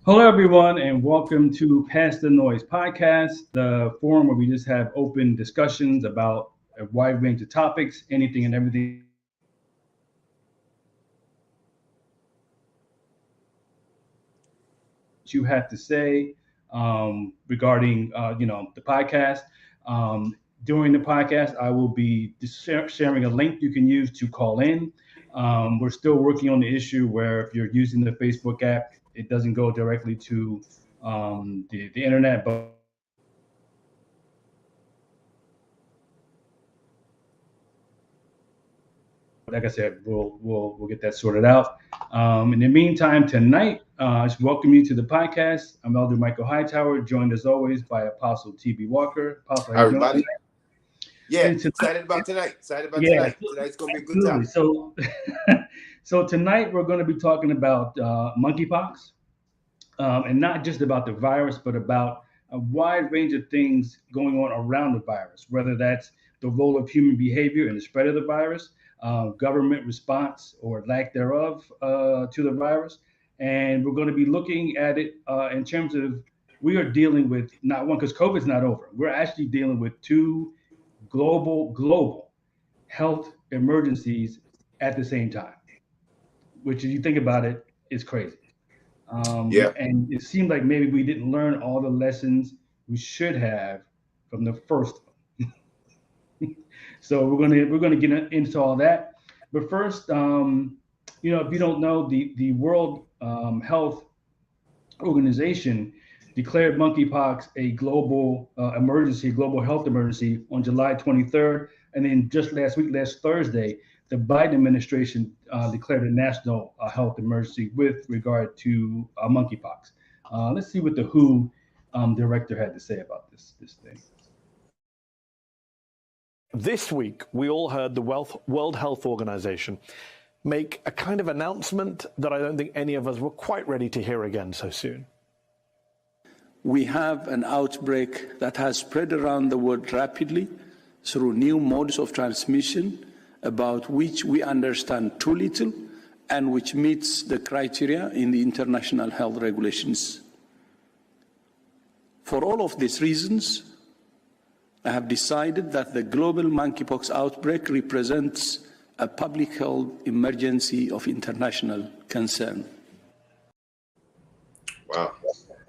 Hello, everyone, and welcome to Pass the Noise podcast, the forum where we just have open discussions about a wide range of topics, anything and everything that you have to say. Regarding the podcast. During the podcast, I will be sharing a link you can use to call in. We're still working on the issue where if you're using the Facebook app, it doesn't go directly to the internet, but like I said, we'll get that sorted out. In the meantime, tonight, I just welcome you to the podcast. I'm Elder Michael Hightower, joined as always by Apostle TB Walker. Apostle, how Hi, you doing everybody. tonight? Yeah, And tonight, excited about tonight. Excited about yeah, tonight. Tonight's gonna be a good absolutely. topic. So tonight we're going to be talking about monkeypox, and not just about the virus, but about a wide range of things going on around the virus, whether that's the role of human behavior in the spread of the virus, government response or lack thereof to the virus. And we're going to be looking at it in terms of we are dealing with not one, because COVID's not over. We're actually dealing with two global health emergencies at the same time, which, if you think about it, is crazy. Yeah. And it seemed like maybe we didn't learn all the lessons we should have from the first one. So we're gonna get into all that. But first, if you don't know, the World Health Organization declared monkeypox a global emergency, global health emergency on July 23rd. And then just last week, last Thursday, the Biden administration declared a national health emergency with regard to monkeypox. Let's see what the WHO director had to say about this thing. This week, we all heard the World Health Organization make a kind of announcement that I don't think any of us were quite ready to hear again so soon. We have an outbreak that has spread around the world rapidly through new modes of transmission, about which we understand too little and which meets the criteria in the international health regulations. For all of these reasons, I have decided that the global monkeypox outbreak represents a public health emergency of international concern. Wow.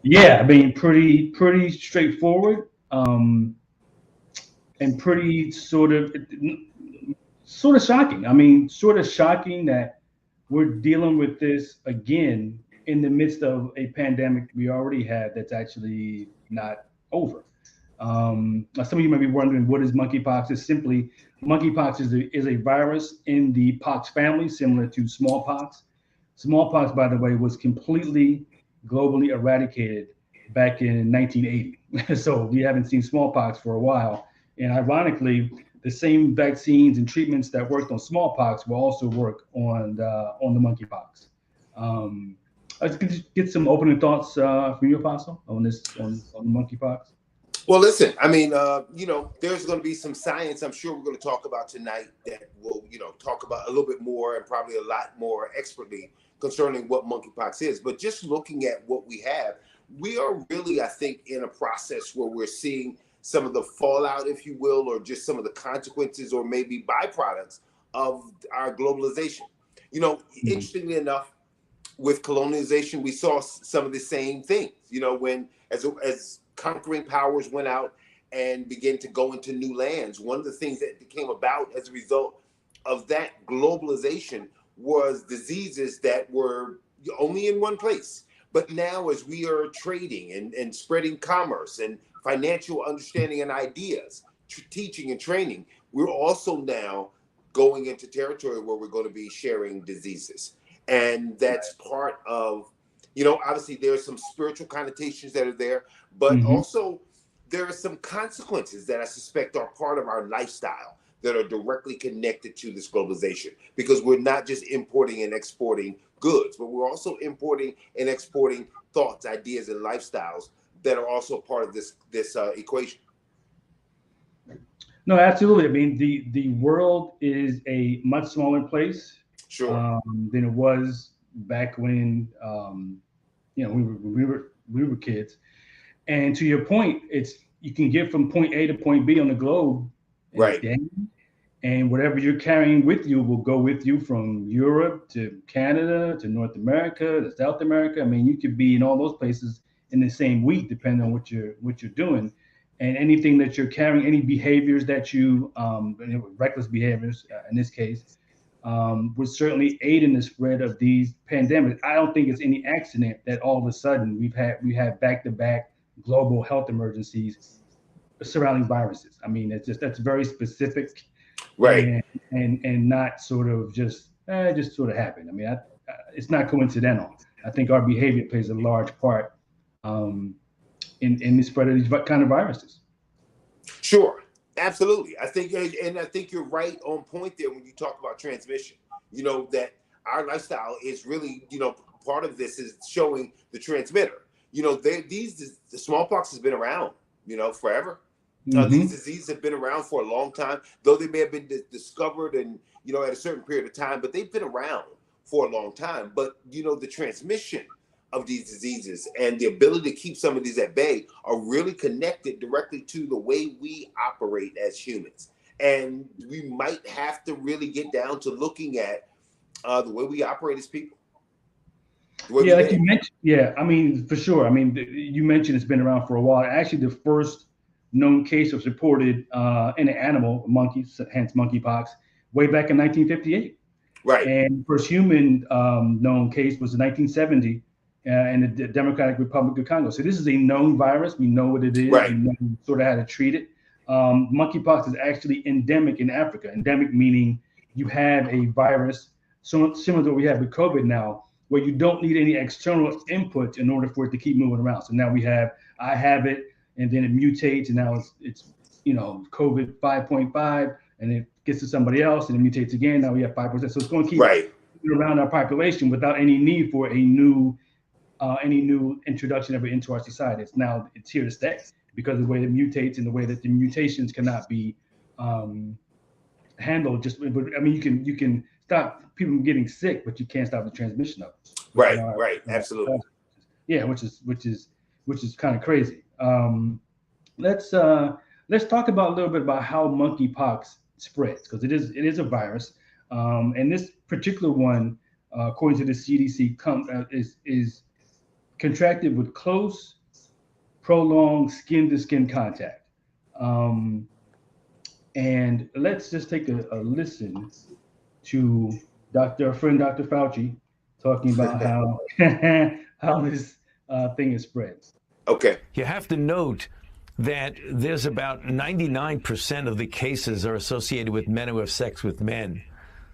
Yeah, I mean, pretty straightforward, and pretty sort of shocking. I mean, sort of shocking that we're dealing with this again in the midst of a pandemic we already had that's actually not over. Now some of you might be wondering what is monkeypox. It's simply monkeypox is a virus in the pox family, similar to smallpox. Smallpox, by the way, was completely globally eradicated back in 1980. So we haven't seen smallpox for a while. And ironically, the same vaccines and treatments that worked on smallpox will also work on the monkeypox. Let's get some opening thoughts from you, Apostle, on the monkeypox. Well, listen, I mean, there's going to be some science I'm sure we're going to talk about tonight that we'll, talk about a little bit more and probably a lot more expertly concerning what monkeypox is. But just looking at what we have, we are really, I think, in a process where we're seeing some of the fallout, if you will, or just some of the consequences or maybe byproducts of our globalization. Interestingly enough, with colonization, we saw some of the same things, when as conquering powers went out and began to go into new lands. One of the things that came about as a result of that globalization was diseases that were only in one place. But now as we are trading and spreading commerce and financial understanding and ideas, teaching and training, we're also now going into territory where we're going to be sharing diseases. And that's part of, obviously there's some spiritual connotations that are there, but also there are some consequences that I suspect are part of our lifestyle that are directly connected to this globalization, because we're not just importing and exporting goods, but we're also importing and exporting thoughts, ideas, and lifestyles that are also part of this equation. No, absolutely. I mean, the world is a much smaller place Sure. than it was back when we were kids. And to your point, you can get from point A to point B on the globe in a day, and whatever you're carrying with you will go with you from Europe to Canada to North America to South America. I mean, you could be in all those places in the same week, depending on what you're doing. And anything that you're carrying, any behaviors that reckless behaviors in this case, would certainly aid in the spread of these pandemics. I don't think it's any accident that all of a sudden we have back-to-back global health emergencies surrounding viruses. I mean, that's very specific, right? And not sort of just sort of happened. I mean, it's not coincidental. I think our behavior plays a large part in the spread of these kind of viruses. Sure, absolutely. I think you're right on point there when you talk about transmission. That our lifestyle is really, part of this is showing the transmitter. The smallpox has been around, forever. Mm-hmm. These diseases have been around for a long time, though they may have been discovered and, at a certain period of time, but they've been around for a long time. But, the transmission of these diseases and the ability to keep some of these at bay are really connected directly to the way we operate as humans. And we might have to really get down to looking at the way we operate as people. Yeah, like you mentioned. Yeah, I mean, for sure. I mean, you mentioned it's been around for a while. Actually, the first known case was reported in an animal, monkeys, hence monkeypox, way back in 1958. Right. And the first human known case was in 1970 in the Democratic Republic of Congo. So this is a known virus. We know what it is. Right. We know sort of how to treat it. Monkeypox is actually endemic in Africa. Endemic meaning you have a virus so similar to what we have with COVID now, where you don't need any external input in order for it to keep moving around. So now I have it, and then it mutates, and now it's COVID 5.5, and it gets to somebody else, and it mutates again. Now we have 5%. So it's going to keep around our population without any need for any new introduction ever into our society. It's here to stay because of the way it mutates and the way that the mutations cannot be handled. I mean, you can stop people from getting sick, but you can't stop the transmission of it. Right, absolutely. Yeah, which is kind of crazy. Let's talk about a little bit about how monkeypox spreads, because it is a virus, and this particular one, according to the CDC, is contracted with close, prolonged skin-to-skin contact. And let's just take a listen to Dr. Fauci talking about how this thing is spread. Okay. You have to note that there's about 99% of the cases are associated with men who have sex with men.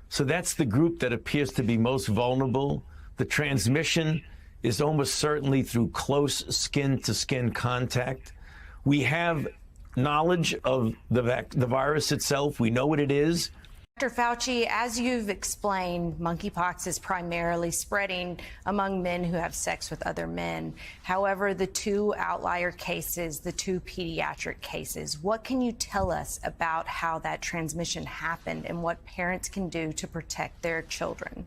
So that's the group that appears to be most vulnerable. The transmission is almost certainly through close skin-to-skin contact. We have knowledge of the virus itself. We know what it is. Dr. Fauci, as you've explained, monkeypox is primarily spreading among men who have sex with other men. However, the two outlier cases, the two pediatric cases, what can you tell us about how that transmission happened and what parents can do to protect their children?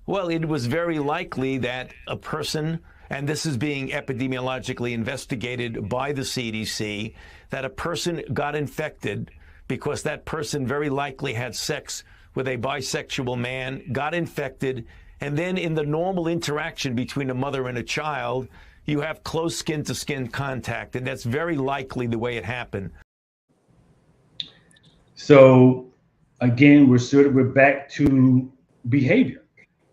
Well, it was very likely that a person, and this is being epidemiologically investigated by the CDC, that a person got infected because that person very likely had sex with a bisexual man, got infected, and then in the normal interaction between a mother and a child, you have close skin-to-skin contact, and that's very likely the way it happened. So, again, we're back to behavior.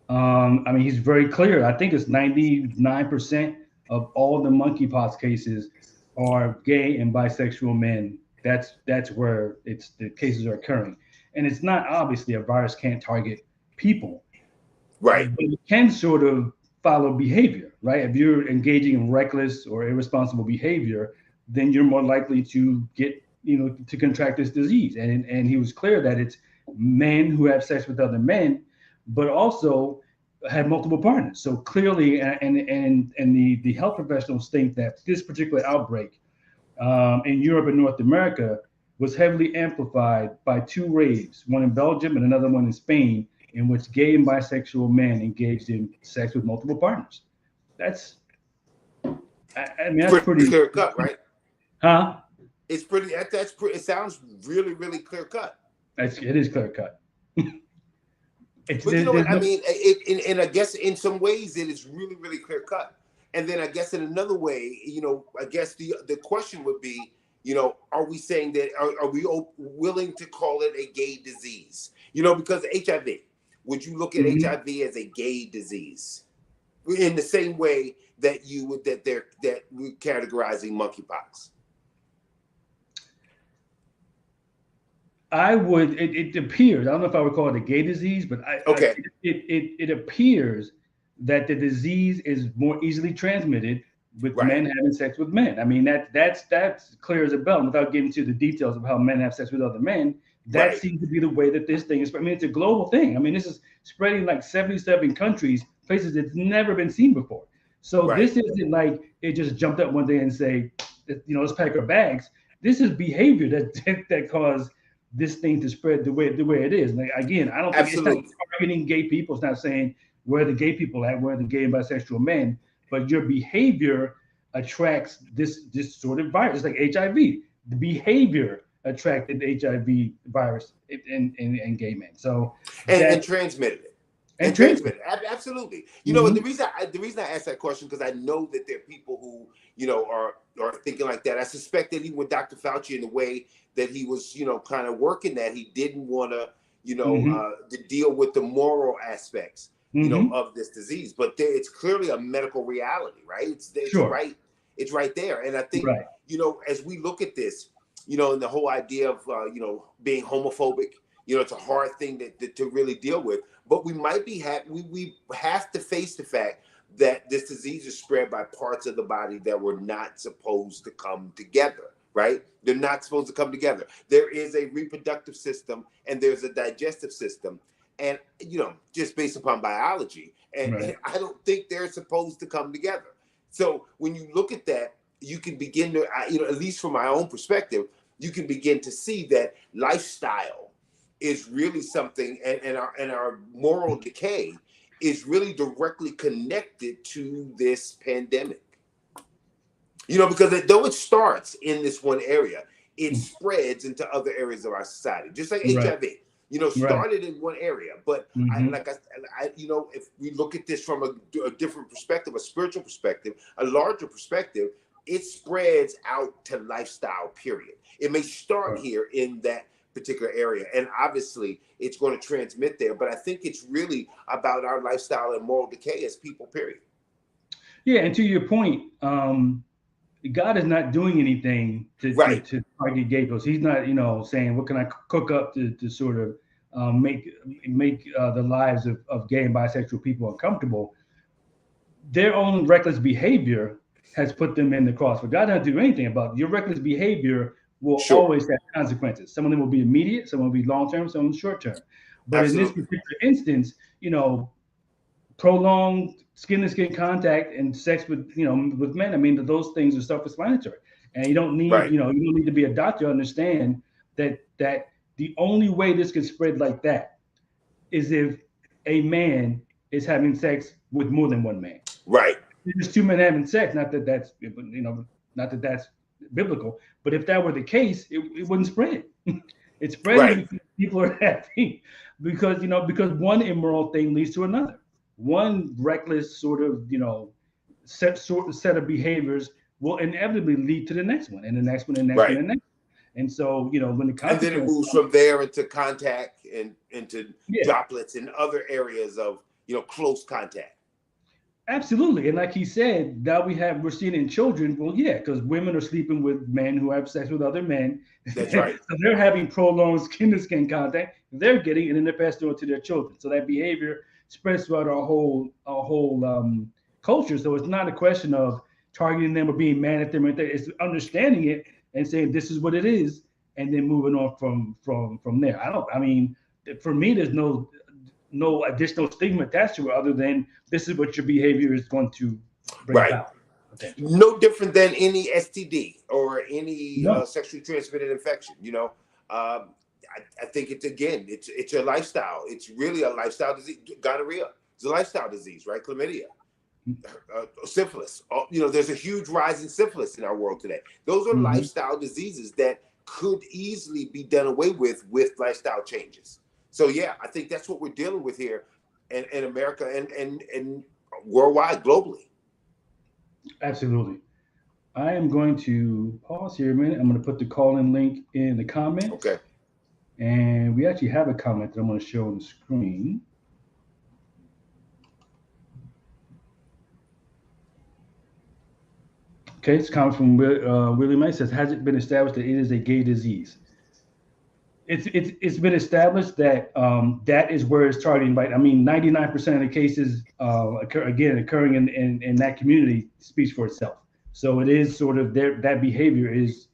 I mean, he's very clear. I think it's 99% of all the monkeypox cases are gay and bisexual men. That's where the cases are occurring, and it's not obviously a virus can't target people, right? But it can sort of follow behavior, right? If you're engaging in reckless or irresponsible behavior, then you're more likely to get to contract this disease. And he was clear that it's men who have sex with other men, but also have multiple partners. So clearly, and the health professionals think that this particular outbreak in Europe and North America was heavily amplified by two raves, one in Belgium and another one in Spain, in which gay and bisexual men engaged in sex with multiple partners. That's, I mean, that's pretty clear cut, right? Huh? It's pretty. That's pretty. It sounds really, really clear cut. It is clear cut. But you know what I mean? And I guess in some ways it is really, really clear cut. And then I guess in another way, you know, I guess the question would be, you know, are we saying that, are we willing to call it a gay disease? You know, because HIV, would you look at HIV as a gay disease in the same way that you would, that we're categorizing monkeypox? I would. It appears. I don't know if I would call it a gay disease, but it appears that the disease is more easily transmitted with men having sex with men. I mean, that's clear as a bell. Without getting into the details of how men have sex with other men, that seems to be the way that this thing is. I mean, it's a global thing. I mean, this is spreading like 77 countries, places it's never been seen before. So this isn't like it just jumped up one day and say, you know, let's pack our bags. This is behavior that caused this thing to spread the way it is. Like, again, I don't think it's not targeting gay people. It's not saying where the gay people at, where the gay and bisexual men, but your behavior attracts this sort of virus, like HIV. The behavior attracted the HIV virus in gay men. So and transmitted it. And transmitted. Absolutely. You know, the reason I asked that question, because I know that there are people who, you know, are thinking like that. I suspect that even with Dr. Fauci, in the way that he was, you know, kind of working that, he didn't want to, you know, to deal with the moral aspects, you know, of this disease. But it's clearly a medical reality, right? It's right there. And I think, you know, as we look at this, you know, and the whole idea of, you know, being homophobic, you know, it's a hard thing to really deal with. But we might be we have to face the fact that this disease is spread by parts of the body that were not supposed to come together, right? They're not supposed to come together. There is a reproductive system and there's a digestive system. And, you know, just based upon biology, and I don't think they're supposed to come together. So when you look at that, you can begin to, you know, at least from my own perspective, you can begin to see that lifestyle is really something, and our moral decay is really directly connected to this pandemic. You know, because though it starts in this one area, it spreads into other areas of our society, just like HIV. You know, started in one area, but I, you know, if we look at this from a different perspective, a spiritual perspective, a larger perspective, it spreads out to lifestyle, period. It may start here in that particular area, and obviously it's going to transmit there, but I think it's really about our lifestyle and moral decay as people, period. Yeah, and to your point, God is not doing anything to target gay people. He's not, you know, saying what can I cook up to sort of make the lives of gay and bisexual people uncomfortable. Their own reckless behavior has put them in the cross. But God doesn't do anything about it. Your reckless behavior will always have consequences. Some of them will be immediate, some will be long-term, some will be short-term. But in this particular instance, you know, prolonged skin-to-skin contact and sex with, you know, with men, I mean, those things are self-explanatory. And you don't need, you know, you don't need to be a doctor to understand that the only way this can spread like that is if a man is having sex with more than one man. Right. There's two men having sex, not that that's, you know, not that that's biblical, but if that were the case, it wouldn't spread. It's spreading because people are happy, because, you know, because one immoral thing leads to another. One reckless sort of, you know, set of behaviors will inevitably lead to the next one, and the next one, and the next one, and the next one. And so, you know, when the consequences, and then it moves from there into contact and into droplets in other areas of, you know, close contact. Absolutely. And like he said, now we're seeing it in children. Well, yeah, because women are sleeping with men who have sex with other men. That's right. So they're having prolonged skin-to-skin contact. They're getting it, and they're passing it on to their children. So that behavior spreads throughout our whole culture. So it's not a question of targeting them or being mad at them. It's understanding it and saying this is what it is, and then moving on from there. I mean, for me, there's no additional stigma attached to it other than this is what your behavior is going to bring about. No different than any STD or any sexually transmitted infection. You know, I think it's a lifestyle. It's really a lifestyle disease. Gonorrhea, it's a lifestyle disease, right? Chlamydia, syphilis. There's a huge rise in syphilis in our world today. Those are lifestyle diseases that could easily be done away with lifestyle changes. So yeah, I think that's what we're dealing with here in America and worldwide, globally. Absolutely. I am going to pause here a minute. I'm going to put the call-in link in the comments. Okay. And we actually have a comment that I'm going to show on the screen. Okay, it's coming from William May. Says, has it been established that it is a gay disease? It's been established that that is where it's targeting. Right? I mean, 99% of the cases occurring in that community speaks for itself. So it is sort of that behavior is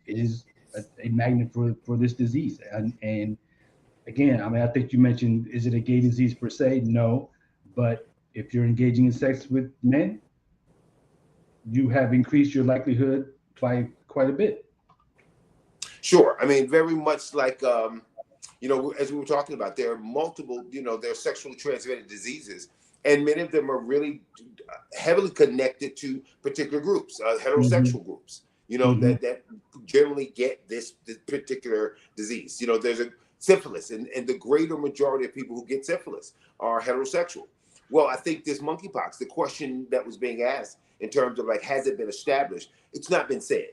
a magnet for this disease. And again, I mean, I think you mentioned, is it a gay disease per se? No, but if you're engaging in sex with men, you have increased your likelihood by quite a bit. Sure. I mean, very much like, as we were talking about, there are multiple, there are sexually transmitted diseases, and many of them are really heavily connected to particular groups, heterosexual groups, that generally get this particular disease. There's a syphilis, and the greater majority of people who get syphilis are heterosexual. Well, I think this monkeypox, the question that was being asked in terms of like, has it been established? It's not been said.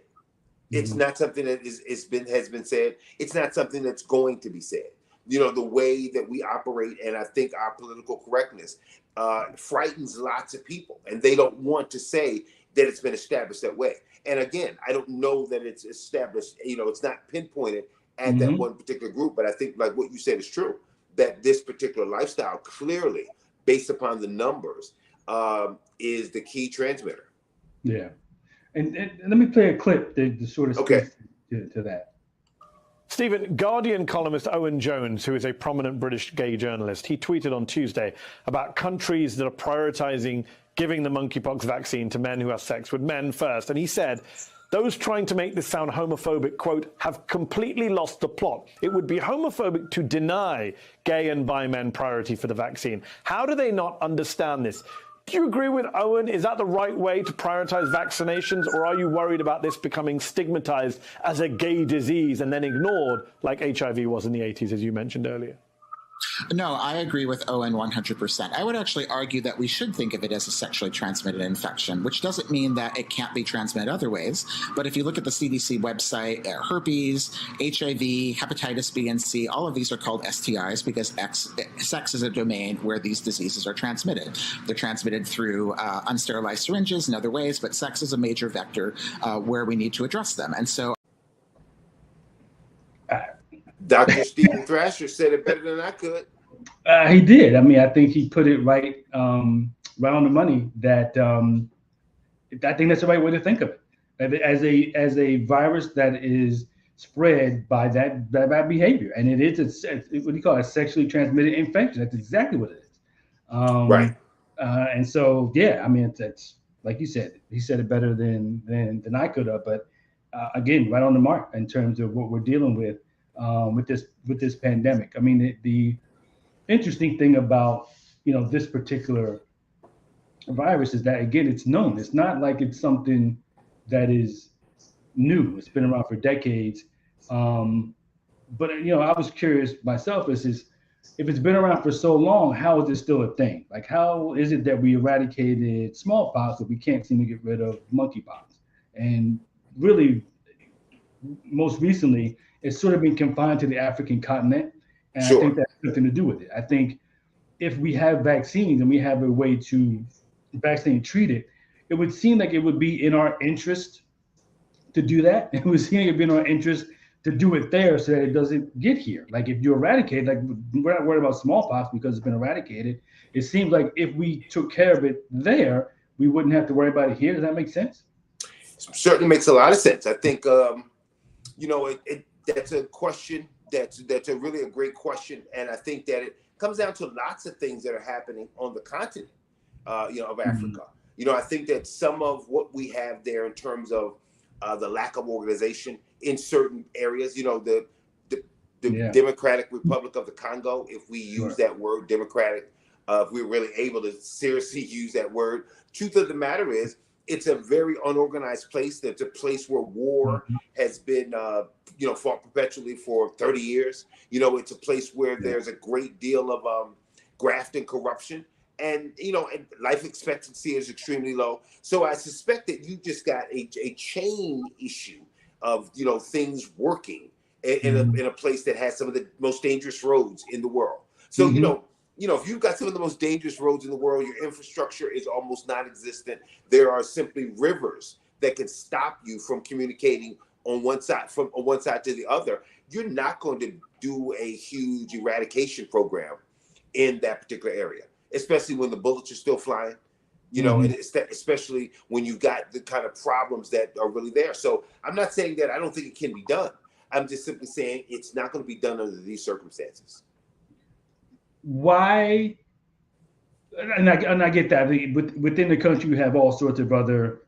It's not something that has been said. It's not something that's going to be said. The way that we operate, and I think our political correctness frightens lots of people, and they don't want to say that it's been established that way. And again, I don't know that it's established. It's not pinpointed at that one particular group, but I think like what you said is true, that this particular lifestyle clearly, based upon the numbers, is the key transmitter. Yeah. And let me play a clip to sort of speak to that. Stephen, Guardian columnist Owen Jones, who is a prominent British gay journalist, he tweeted on Tuesday about countries that are prioritizing giving the monkeypox vaccine to men who have sex with men first. And he said, those trying to make this sound homophobic, quote, have completely lost the plot. It would be homophobic to deny gay and bi men priority for the vaccine. How do they not understand this? Do you agree with Owen? Is that the right way to prioritize vaccinations, or are you worried about this becoming stigmatized as a gay disease and then ignored like HIV was in the 80s, as you mentioned earlier? No, I agree with Owen 100%. I would actually argue that we should think of it as a sexually transmitted infection, which doesn't mean that it can't be transmitted other ways. But if you look at the CDC website, herpes, HIV, hepatitis B and C, all of these are called STIs because sex is a domain where these diseases are transmitted. They're transmitted through unsterilized syringes and other ways, but sex is a major vector where we need to address them. And so Dr. Stephen Thrasher said it better than I could. He did. I mean, I think he put it right on the money. That I think that's the right way to think of it, as a virus that is spread by that behavior, and it is what do you call it, a sexually transmitted infection. That's exactly what it is. Right. And so, yeah, I mean, it's like you said. He said it better than I could have. But again, right on the mark in terms of what we're dealing with this pandemic. I mean, the interesting thing about this particular virus is that, again, it's known. It's not like it's something that is new. It's been around for decades. But I was curious myself, is if it's been around for so long, how is it still a thing? Like, how is it that we eradicated smallpox but we can't seem to get rid of monkeypox? And really, most recently, it's sort of been confined to the African continent. And I think that's something to do with it. I think if we have vaccines and we have a way to vaccinate and treat it, it would seem like it would be in our interest to do that. It would seem like it would be in our interest to do it there so that it doesn't get here. Like, if you eradicate, like, we're not worried about smallpox because it's been eradicated. It seems like if we took care of it there, we wouldn't have to worry about it here. Does that make sense? Certainly makes a lot of sense. I think, that's a question that's a really a great question, and I think that it comes down to lots of things that are happening on the continent, of Africa. I think that some of what we have there in terms of the lack of organization in certain areas, the the Democratic Republic of the Congo, if we use that word democratic, if we're really able to seriously use that word. Truth of the matter is, it's a very unorganized place. It's a place where war has been, fought perpetually for 30 years. It's a place where there's a great deal of graft and corruption. And, and life expectancy is extremely low. So I suspect that you just got a chain issue of, things working in a place that has some of the most dangerous roads in the world. So, if you've got some of the most dangerous roads in the world, your infrastructure is almost non-existent. There are simply rivers that can stop you from communicating on one side to the other. You're not going to do a huge eradication program in that particular area, especially when the bullets are still flying, and especially when you've got the kind of problems that are really there. So I'm not saying that I don't think it can be done. I'm just simply saying it's not going to be done under these circumstances. Why? And I get that. Within the country, you have all sorts of other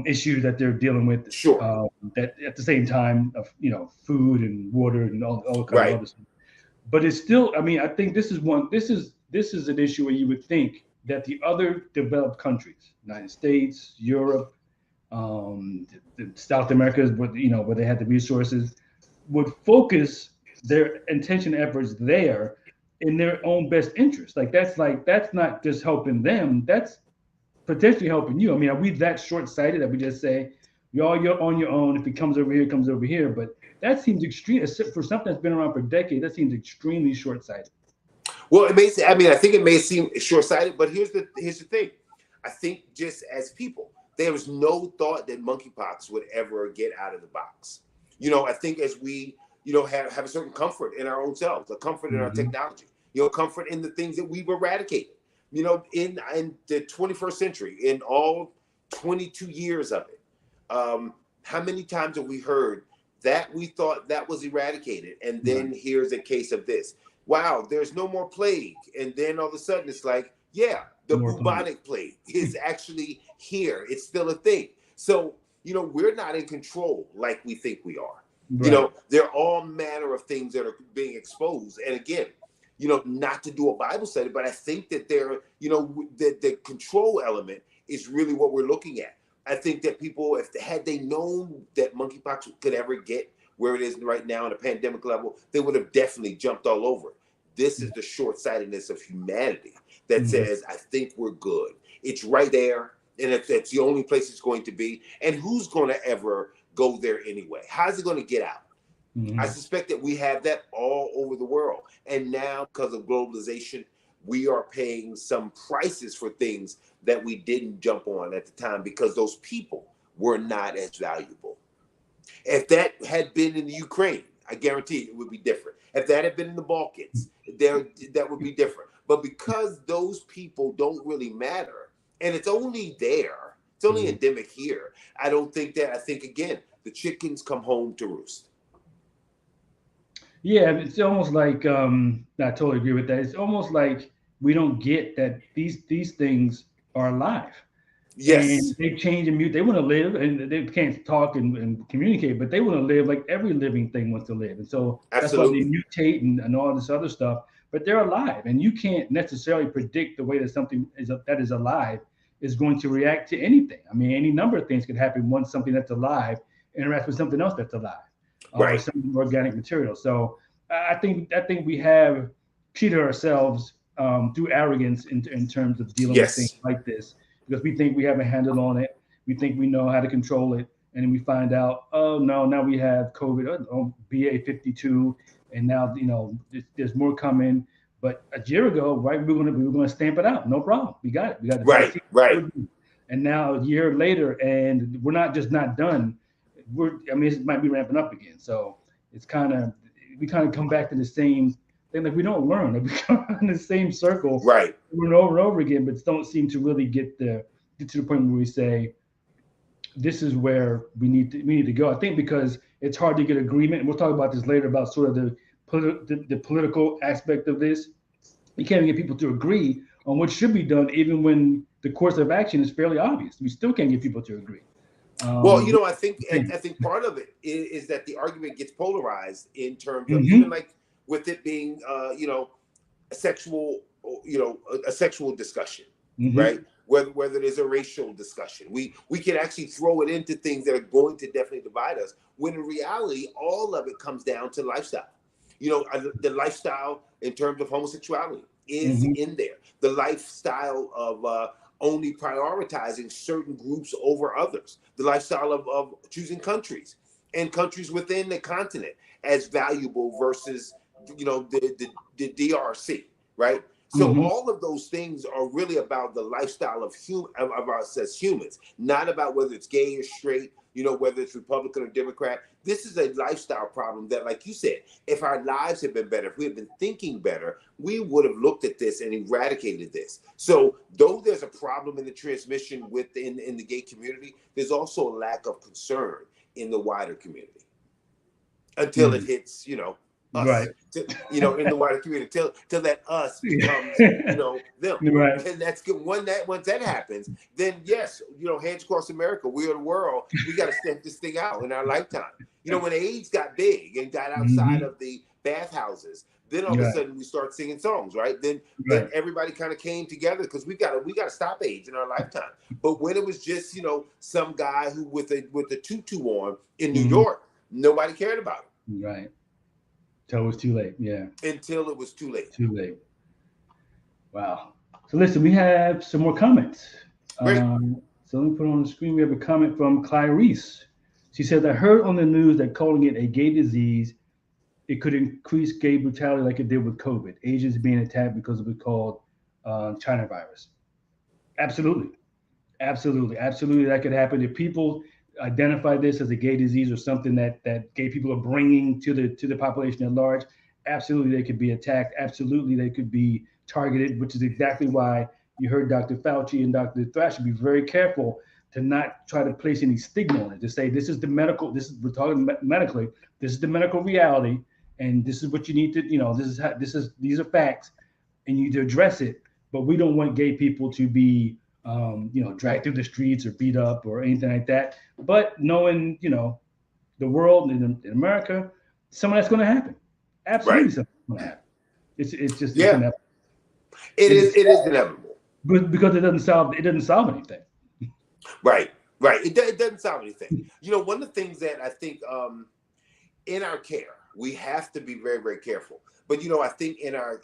issues that they're dealing with. Sure. That at the same time, food and water and all kind of other stuff. But it's still. I mean, I think this is an issue where you would think that the other developed countries, United States, Europe, the South America, where they had the resources, would focus their intention efforts there in their own best interest. That's not just helping them, that's potentially helping you. I mean, are we that short-sighted that we just say, you're on your own, if it comes over here, it comes over here? But that seems extreme for something that's been around for decades. That seems extremely short-sighted. Well, I think it may seem short-sighted, but here's the thing. I think just as people, there was no thought that monkeypox would ever get out of the box. I think as we have a certain comfort in our own selves, a comfort in our technology, comfort in the things that we've eradicated, in the 21st century, in all 22 years of it. How many times have we heard that we thought that was eradicated, and then here's a case of this? Wow, there's no more plague. And then all of a sudden it's like, the bubonic plague is actually here. It's still a thing. So, we're not in control like we think we are. Right. There are all manner of things that are being exposed. And again, not to do a Bible study, but I think that the control element is really what we're looking at. I think that people, had they known that monkeypox could ever get where it is right now on a pandemic level, they would have definitely jumped all over it. This is the short-sightedness of humanity that says, I think we're good. It's right there, and that's the only place it's going to be. And who's going to ever go there anyway? How's it going to get out? I suspect that we have that all over the world. And now, because of globalization, we are paying some prices for things that we didn't jump on at the time because those people were not as valuable. If that had been in the Ukraine, I guarantee it would be different. If that had been in the Balkans, that would be different. But because those people don't really matter, and it's only there, it's only endemic here, I think, again, the chickens come home to roost. Yeah, it's almost like, I totally agree with that. It's almost like we don't get that these things are alive. Yes. And they change and mute. They want to live, and they can't talk and communicate, but they want to live like every living thing wants to live. And so that's why they mutate and all this other stuff. But they're alive, and you can't necessarily predict the way that something that is alive is going to react to anything. I mean, any number of things could happen once something that's alive interacts with something else that's alive, or some organic material. So I think we have cheated ourselves through arrogance in terms of dealing with things like this, because we think we have a handle on it. We think we know how to control it. And then we find out, oh, no, now we have COVID, BA52. And now, there's more coming. But a year ago, we were going to stamp it out. No problem. We got it. We got it. Right. And now a year later, and we're not done. It might be ramping up again. So we kind of come back to the same thing. Like, we don't learn. Like, we come in the same circle over and over and over again, but don't seem to really get to the point where we say, this is where we need to go. I think because it's hard to get agreement, and we'll talk about this later about sort of the political aspect of this. You can't even get people to agree on what should be done, even when the course of action is fairly obvious. We still can't get people to agree. Well, you know, I think part of it is that the argument gets polarized in terms of even like with it being, you know, a sexual discussion, right? Whether there's a racial discussion, we can actually throw it into things that are going to definitely divide us. When in reality, all of it comes down to lifestyle. You know, the lifestyle in terms of homosexuality is in there. The lifestyle of only prioritizing certain groups over others. The lifestyle of choosing countries and countries within the continent as valuable versus, you know, the DRC, right? So all of those things are really about the lifestyle of us as humans, not about whether it's gay or straight, you know, whether it's Republican or Democrat. This is a lifestyle problem that, like you said, if our lives had been better, if we had been thinking better, we would have looked at this and eradicated this. So though there's a problem in the transmission within in the gay community, there's also a lack of concern in the wider community until it hits, you know, us, right? You know, in the wider community, till that us becomes, you know, them. Right. And that's good. Once that happens, then yes, you know, hands across America, we are the world. We got to stamp this thing out in our lifetime. You know, when AIDS got big and got outside of the bathhouses, then all of a sudden we start singing songs, right? Then everybody kind of came together because we got to stop AIDS in our lifetime. But when it was just, you know, some guy who with a tutu on in New York, nobody cared about it. Right. Until it was too late. Yeah. Until it was too late. Too late. Wow. So listen, we have some more comments. So let me put on the screen. We have a comment from Clarice. She says, I heard on the news that calling it a gay disease, it could increase gay brutality like it did with COVID. Asians being attacked because it was called China virus. Absolutely. That could happen if people identify this as a gay disease or something that gay people are bringing to the population at large. Absolutely, they could be attacked. Absolutely, they could be targeted, which is exactly why you heard Dr. Fauci and Dr. Thrasher be very careful to not try to place any stigma on it, to say this is the medical, we're talking medically, this is the medical reality, and this is what you need to, you know, these are facts, and you need to address it. But we don't want gay people to be you know, dragged through the streets or beat up or anything like that. But knowing, you know, the world in America, some of that's going to happen. Absolutely, something's going to happen. It's just it's inevitable. It is inevitable. Because it doesn't solve anything. Right. It doesn't solve anything. You know, one of the things that I think in our care, we have to be very, very careful. But you know, I think in our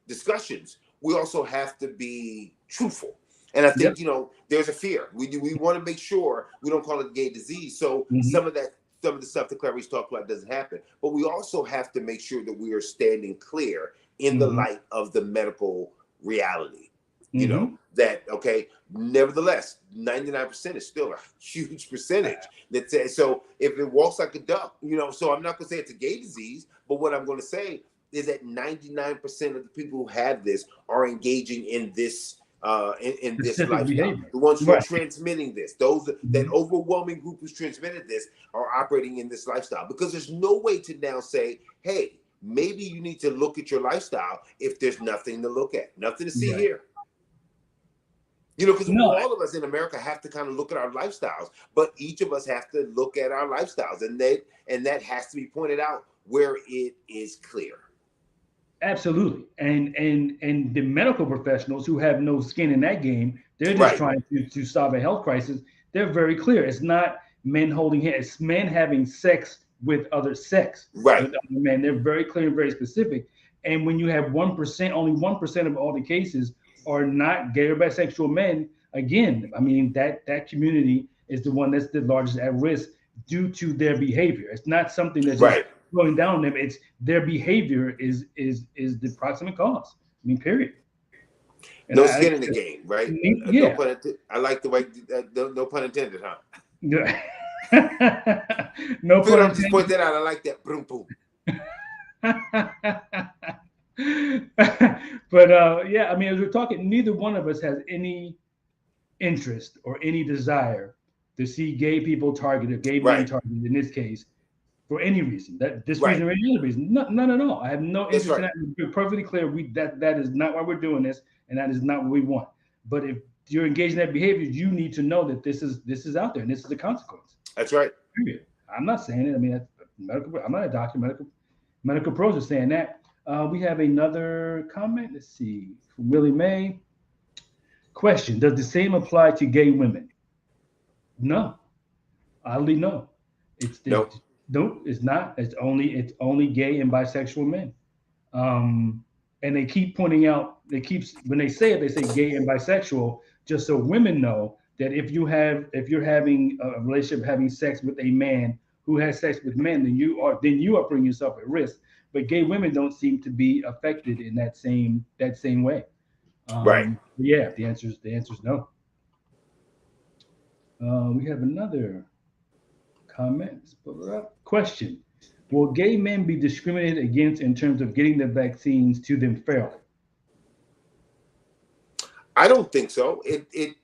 discussions, we also have to be truthful. And I think, you know, there's a fear. We want to make sure we don't call it a gay disease. So some of the stuff that Clarice talked about doesn't happen. But we also have to make sure that we are standing clear in the light of the medical reality. You know, that, okay, nevertheless, 99% is still a huge percentage. That says, so if it walks like a duck, you know, so I'm not going to say it's a gay disease, but what I'm going to say is that 99% of the people who have this are engaging in this in this lifestyle. Behavior. The ones who are transmitting this, that overwhelming group who's transmitted this are operating in this lifestyle. Because there's no way to now say, hey, maybe you need to look at your lifestyle if there's nothing to look at, nothing to see here. You know, because all of us in America have to kind of look at our lifestyles, but each of us have to look at our lifestyles, and that has to be pointed out where it is clear. Absolutely. And the medical professionals who have no skin in that game, they're just trying to solve a health crisis. They're very clear. It's not men holding hands, it's men having sex with other sex. Right. With other men. They're very clear and very specific. And when you have 1%, only 1% of all the cases are not gay or bisexual men, again, I mean, that community is the one that's the largest at risk due to their behavior. It's not something that's just going down on them. It's their behavior is the proximate cause. I mean, period. And no skin in the game, right? Yeah. I like the way, no pun intended, huh? Yeah. No pun intended. Just point that out. I like that. Boom, boom. But yeah, I mean, as we're talking, neither one of us has any interest or any desire to see gay people targeted, gay men targeted in this case, for any reason. Reason or any other reason. None at all. I have no interest in that. We're perfectly clear. That is not why we're doing this, and that is not what we want. But if you're engaging in that behavior, you need to know that this is out there and this is the consequence. That's right. Period. I'm not saying it. I mean, I'm not a doctor. Medical pros are saying that. We have another comment. Let's see, from Willie May. Question: does the same apply to gay women? No, oddly no. No. It's not. It's only gay and bisexual men. And they keep pointing out. When they say it, they say gay and bisexual, just so women know that if you're having a relationship, having sex with a man who has sex with men, then you are putting yourself at risk. But gay women don't seem to be affected in that same way. Right. Yeah. The answer is no. We have another comment. Let's pull it up. Question: will gay men be discriminated against in terms of getting the vaccines to them fairly? I don't think so. It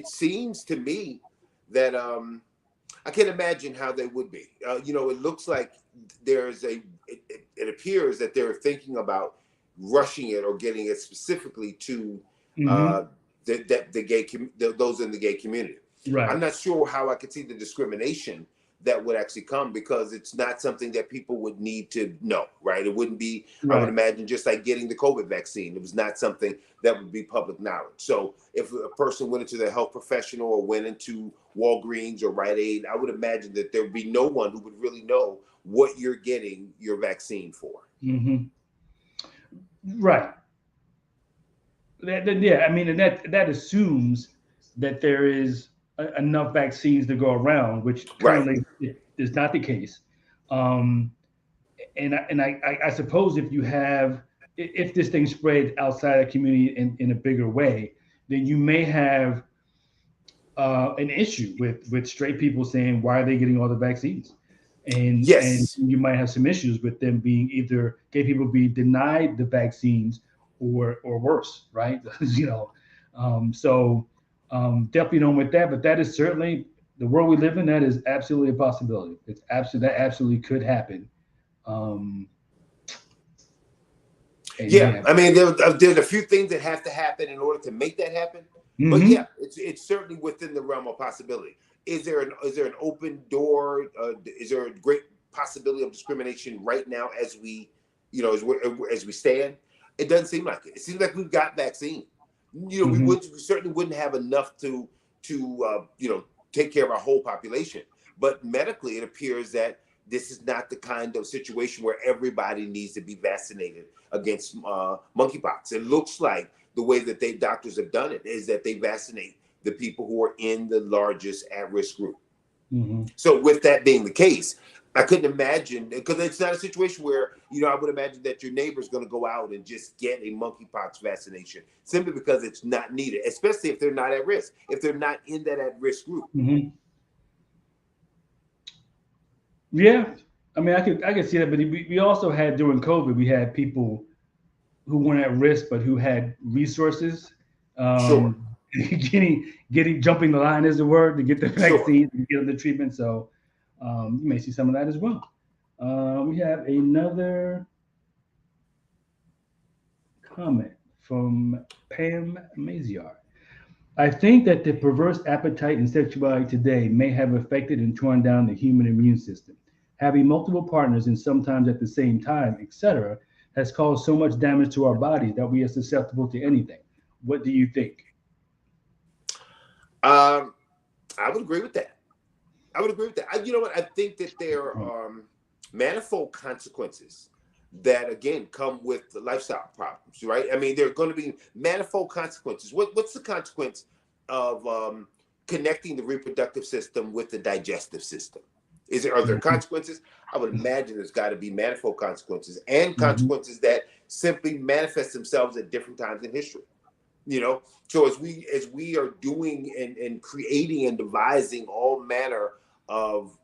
seems to me that I can't imagine how they would be. It looks like it appears that they're thinking about rushing it or getting it specifically to those in the gay community. Right. I'm not sure how I could see the discrimination that would actually come, because it's not something that people would need to know, right? It wouldn't be, right. I would imagine, just like getting the COVID vaccine. It was not something that would be public knowledge. So if a person went into their health professional or went into Walgreens or Rite Aid, I would imagine that there would be no one who would really know what you're getting your vaccine for. Mm-hmm. Right. Yeah, I mean, and that assumes that there is enough vaccines to go around, which currently is not the case. And I suppose if this thing spreads outside the community in a bigger way, then you may have an issue with straight people saying, why are they getting all the vaccines? And you might have some issues with them being either gay people being denied the vaccines or worse, right? Definitely don't with that, but that is certainly the world we live in. That is absolutely a possibility. That absolutely could happen. I mean, there's a few things that have to happen in order to make that happen. Mm-hmm. But yeah, it's certainly within the realm of possibility. Is there an open door? Is there a great possibility of discrimination right now as we stand? It doesn't seem like it. It seems like we've got vaccine. Mm-hmm. we certainly wouldn't have enough to take care of our whole population. But medically, it appears that this is not the kind of situation where everybody needs to be vaccinated against monkeypox. It looks like the way that doctors have done it is that they vaccinate the people who are in the largest at-risk group. Mm-hmm. So with that being the case, I couldn't imagine, because it's not a situation where, I would imagine that your neighbor's going to go out and just get a monkeypox vaccination simply because it's not needed, especially if they're not at risk, if they're not in that at-risk group. Mm-hmm. Yeah, I mean, I could see that, but we also had during COVID, we had people who weren't at risk but who had resources, sure. jumping the line is the word, to get the vaccine, to get the treatment. So you may see some of that as well. We have another comment from Pam Maziar. I think that the perverse appetite and sexuality today may have affected and torn down the human immune system. Having multiple partners and sometimes at the same time, etc., has caused so much damage to our bodies that we are susceptible to anything. What do you think? I would agree with that. You know what? I think that there are manifold consequences that, again, come with the lifestyle problems, right? I mean, there are going to be manifold consequences. What's the consequence of connecting the reproductive system with the digestive system? Are there consequences? I would imagine there's got to be manifold consequences, and consequences that simply manifest themselves at different times in history. So as we are doing and creating and devising all manner of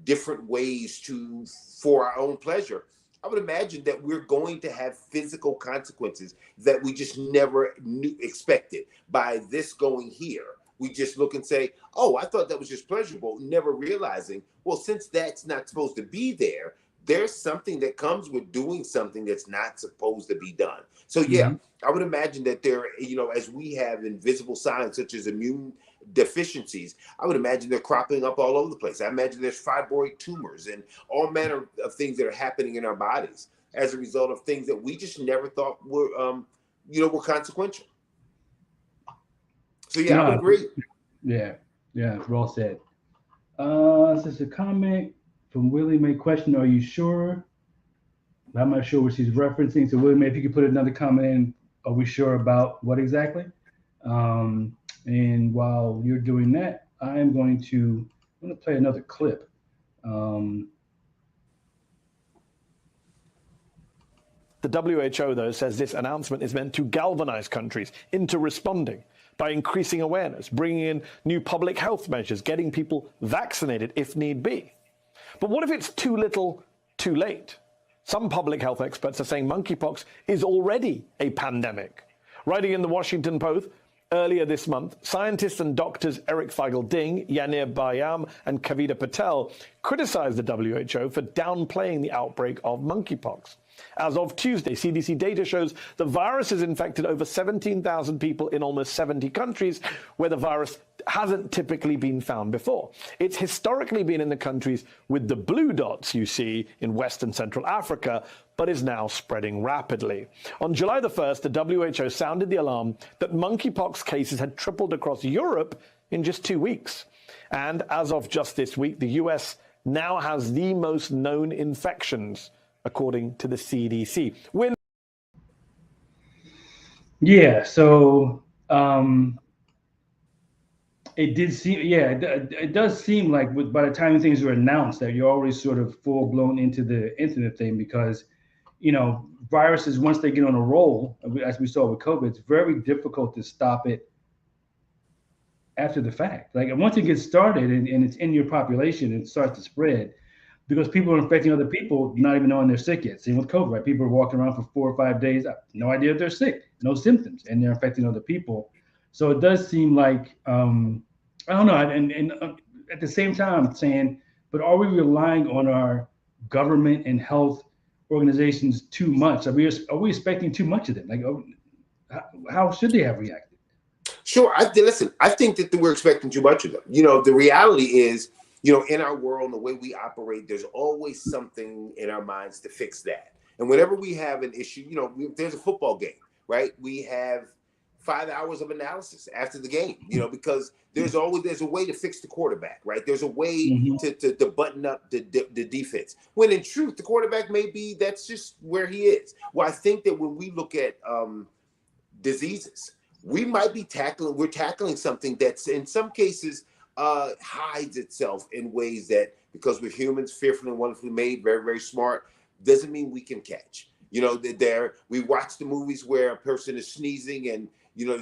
different ways for our own pleasure, I would imagine that we're going to have physical consequences that we just never expected. By this going here, we just look and say, oh, I thought that was just pleasurable, never realizing, well, since that's not supposed to be there, there's something that comes with doing something that's not supposed to be done. So yeah, I would imagine that there, as we have invisible signs such as immune deficiencies, I would imagine they're cropping up all over the place. I imagine there's fibroid tumors and all manner of things that are happening in our bodies as a result of things that we just never thought were, were consequential. So yeah, I would agree. Yeah, well said. This is a comment from Willie May. Question: are you sure? I'm not sure what she's referencing. So Willie May, if you could put another comment in, are we sure about what exactly? And while you're doing that, I'm going to play another clip. The WHO, though, says this announcement is meant to galvanize countries into responding by increasing awareness, bringing in new public health measures, getting people vaccinated if need be. But what if it's too little, too late? Some public health experts are saying monkeypox is already a pandemic. Writing in the Washington Post earlier this month, scientists and doctors Eric Feigl-Ding, Yanir Bayam, and Kavita Patel criticized the WHO for downplaying the outbreak of monkeypox. As of Tuesday, CDC data shows the virus has infected over 17,000 people in almost 70 countries where the virus hasn't typically been found before. It's historically been in the countries with the blue dots you see in West and Central Africa, but is now spreading rapidly. On July the 1st, the WHO sounded the alarm that monkeypox cases had tripled across Europe in just 2 weeks. And as of just this week, the US now has the most known infections, according to the CDC. Yeah, so it did seem, it does seem like by the time things were announced that you're already sort of full blown into the internet thing, because, viruses, once they get on a roll, as we saw with COVID, it's very difficult to stop it after the fact. Like once it gets started and it's in your population, it starts to spread. Because people are infecting other people, not even knowing they're sick yet. Same with COVID, right? People are walking around for 4 or 5 days, no idea if they're sick, no symptoms, and they're infecting other people. So it does seem like, I don't know. And at the same time, I'm saying, but are we relying on our government and health organizations too much? Are we expecting too much of them? Like, how should they have reacted? Sure. I think that we're expecting too much of them. The reality is, in our world and the way we operate, there's always something in our minds to fix that. And whenever we have an issue, there's a football game, right? We have 5 hours of analysis after the game, because there's a way to fix the quarterback, right? There's a way to button up the defense. When in truth, the quarterback that's just where he is. Well, I think that when we look at diseases, we might be tackling something that's in some cases hides itself in ways that, because we're humans, fearfully and wonderfully made, very, very smart, doesn't mean we can catch. We watch the movies where a person is sneezing and,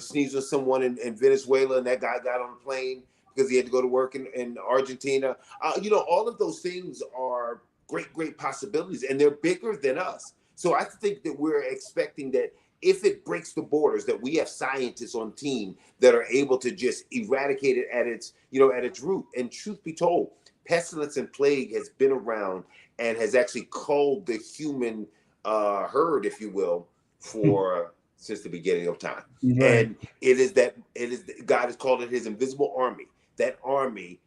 sneeze on someone in Venezuela and that guy got on a plane because he had to go to work in Argentina. All of those things are great, great possibilities, and they're bigger than us. So I think that we're expecting that if it breaks the borders, that we have scientists on team that are able to just eradicate it at its root. And truth be told, pestilence and plague has been around and has actually culled the human herd, if you will, since the beginning of time. Right. And God has called it his invisible army. That army,